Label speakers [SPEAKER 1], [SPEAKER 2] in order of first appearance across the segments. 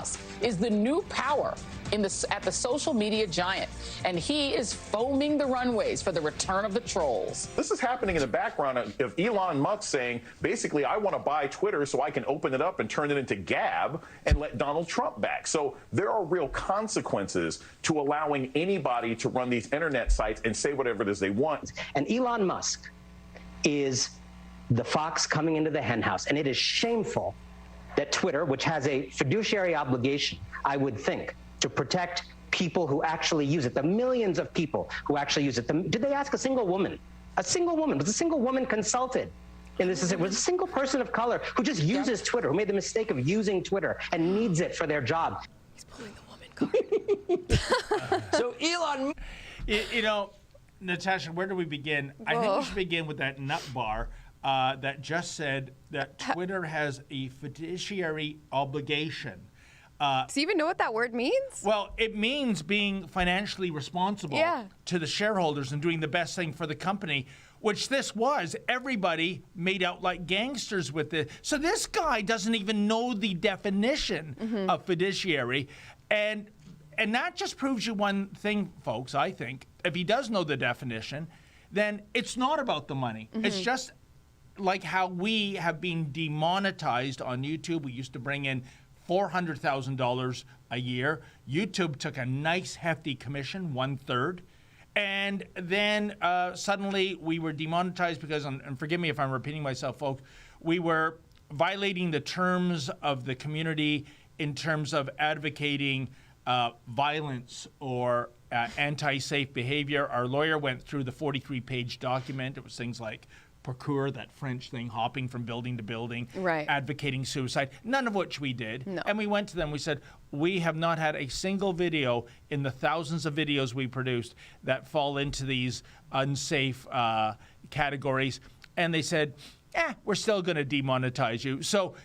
[SPEAKER 1] Musk is the new power at the social media giant, and he is foaming the runways for the return of the trolls.
[SPEAKER 2] This is happening in the background of Elon Musk saying, basically, I want to buy Twitter so I can open it up and turn it into Gab and let Donald Trump back. So there are real consequences to allowing anybody to run these internet sites and say whatever it is they want.
[SPEAKER 3] And Elon Musk is the fox coming into the henhouse, and it is shameful that Twitter, which has a fiduciary obligation, I would think, to protect people who actually use it, the millions of people who actually use it. Did they ask a single woman? A single woman? Was a single woman consulted? And this is it. Was a single person of color who just uses Twitter, who made the mistake of using Twitter and needs it for their job.
[SPEAKER 4] He's pulling the woman card.
[SPEAKER 5] So Elon,
[SPEAKER 6] you know, Natasha, where do we begin? I think we should begin with that nut bar that just said that Twitter has a fiduciary obligation.
[SPEAKER 4] Do you even know what that word means?
[SPEAKER 6] Well, it means being financially responsible to the shareholders and doing the best thing for the company, which this was. Everybody made out like gangsters with it. So this guy doesn't even know the definition of fiduciary. And that just proves you one thing, folks, I think. If he does know the definition, then it's not about the money. It's just like how we have been demonetized on YouTube. We used to bring in $400,000 a year. YouTube took a nice hefty commission, 1/3. And then suddenly we were demonetized because, and forgive me if I'm repeating myself, folks, we were violating the terms of the community in terms of advocating violence or anti-safe behavior. Our lawyer went through the 43-page document. It was things like parkour, that French thing, hopping from building to building, advocating suicide, none of which we did. No. And we went to them, we said, we have not had a single video in the thousands of videos we produced that fall into these unsafe categories. And they said, we're still going to demonetize you. So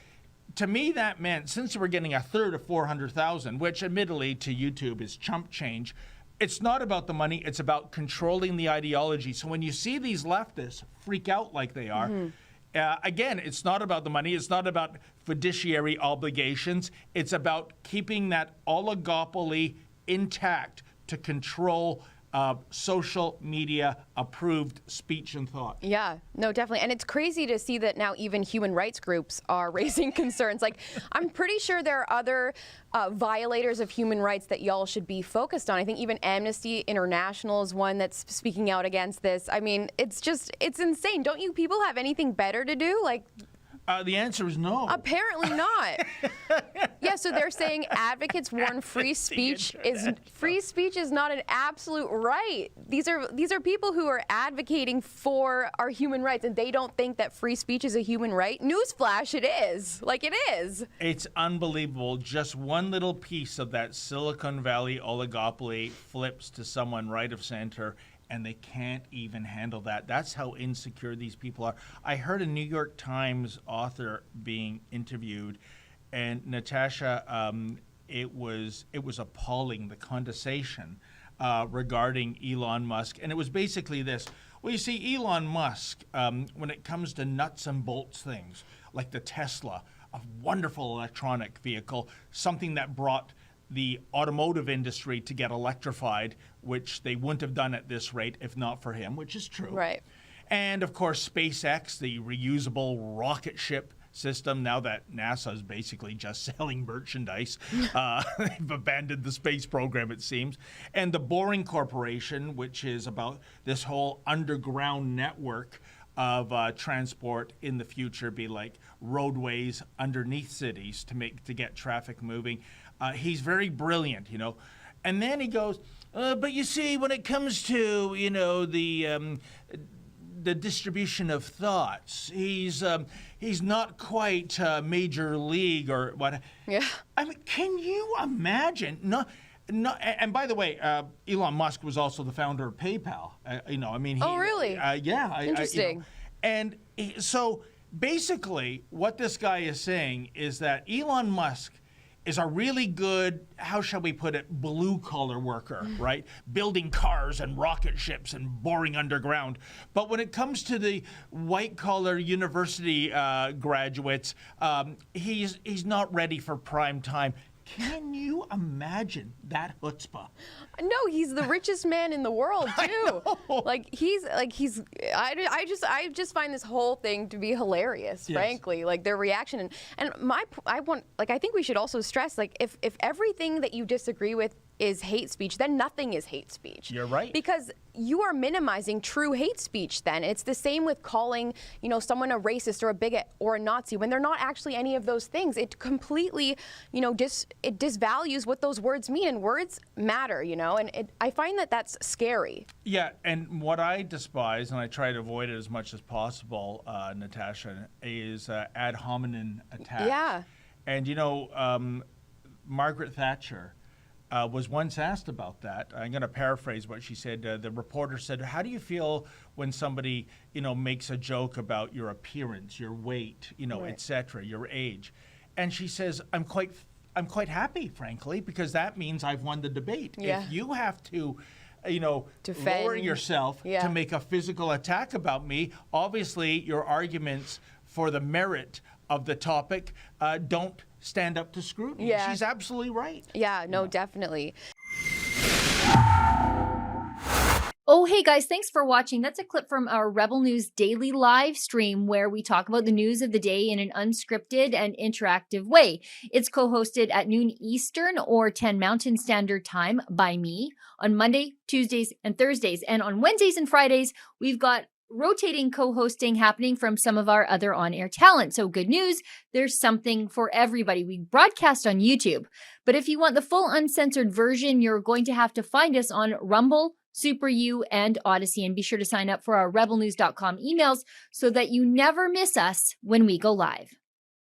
[SPEAKER 6] to me, that meant, since we're getting 1/3 of 400,000, which admittedly to YouTube is chump change, it's not about the money, it's about controlling the ideology. So when you see these leftists freak out like they are, again, it's not about the money, it's not about fiduciary obligations, it's about keeping that oligopoly intact to control social media approved speech and thought.
[SPEAKER 4] Yeah, no, definitely. And it's crazy to see that now even human rights groups are raising concerns. Like, I'm pretty sure there are other violators of human rights that y'all should be focused on. I think even Amnesty International is one that's speaking out against this. I mean, it's insane. Don't you people have anything better to do? Like,
[SPEAKER 6] the answer is no.
[SPEAKER 4] Apparently not. Yeah, so they're saying advocates warn free speech is not an absolute right. These are people who are advocating for our human rights, and they don't think that free speech is a human right. Newsflash, it is. Like, it is.
[SPEAKER 6] It's unbelievable. Just one little piece of that Silicon Valley oligopoly flips to someone right of center, and they can't even handle that. That's how insecure these people are. I heard a New York Times author being interviewed, and Natasha, it was appalling, the condescension regarding Elon Musk. And it was basically this. Well, you see, Elon Musk, when it comes to nuts and bolts things, like the Tesla, a wonderful electronic vehicle, something that brought the automotive industry to get electrified, which they wouldn't have done at this rate if not for him, which is true.
[SPEAKER 4] Right.
[SPEAKER 6] And of course, SpaceX, the reusable rocket ship system, now that NASA is basically just selling merchandise. They've abandoned the space program, it seems. And the Boring Corporation, which is about this whole underground network of transport in the future, be like roadways underneath cities to get traffic moving. He's very brilliant, you know. And then he goes, but you see, when it comes to, you know, the distribution of thoughts, he's not quite major league or what.
[SPEAKER 4] Yeah.
[SPEAKER 6] I mean, can you imagine? No, and by the way, Elon Musk was also the founder of PayPal. You know, I mean, he,
[SPEAKER 4] oh, really?
[SPEAKER 6] Yeah.
[SPEAKER 4] Interesting.
[SPEAKER 6] You know, and so basically, what this guy is saying is that Elon Musk is a really good, how shall we put it, blue-collar worker, right? Building cars and rocket ships and boring underground. But when it comes to the white-collar university graduates, he's not ready for prime time. Can you imagine that chutzpah?
[SPEAKER 4] No, he's the richest man in the world too. I just find this whole thing to be hilarious, frankly. Like their reaction and I think we should also stress, like, if everything that you disagree with is hate speech, then nothing is hate speech.
[SPEAKER 6] You're right.
[SPEAKER 4] Because you are minimizing true hate speech then. It's the same with calling, someone a racist or a bigot or a Nazi when they're not actually any of those things. It completely, it disvalues what those words mean, and words matter, and I find that that's scary.
[SPEAKER 6] Yeah, and what I despise, and I try to avoid it as much as possible, Natasha, is ad hominem attacks.
[SPEAKER 4] Yeah.
[SPEAKER 6] And, Margaret Thatcher was once asked about that. I'm going to paraphrase what she said. The reporter said, how do you feel when somebody, makes a joke about your appearance, your weight,
[SPEAKER 4] Right.
[SPEAKER 6] et cetera, your age? And she says, I'm quite happy, frankly, because that means I've won the debate.
[SPEAKER 4] Yeah.
[SPEAKER 6] If you have to,
[SPEAKER 4] Defend.
[SPEAKER 6] lower yourself to make a physical attack about me, obviously your arguments for the merit of the topic don't stand up to scrutiny.
[SPEAKER 4] Yeah.
[SPEAKER 6] She's absolutely right.
[SPEAKER 4] Yeah, no, definitely.
[SPEAKER 5] Oh, hey guys, thanks for watching. That's a clip from our Rebel News daily live stream where we talk about the news of the day in an unscripted and interactive way. It's co-hosted at noon Eastern or 10 Mountain Standard Time by me on Monday, Tuesdays, and Thursdays. And on Wednesdays and Fridays, we've got rotating co-hosting happening from some of our other on-air talent. So good news, there's something for everybody. We broadcast on YouTube. But if you want the full uncensored version, you're going to have to find us on Rumble, Super U, and Odyssey. And be sure to sign up for our rebelnews.com emails so that you never miss us when we go live.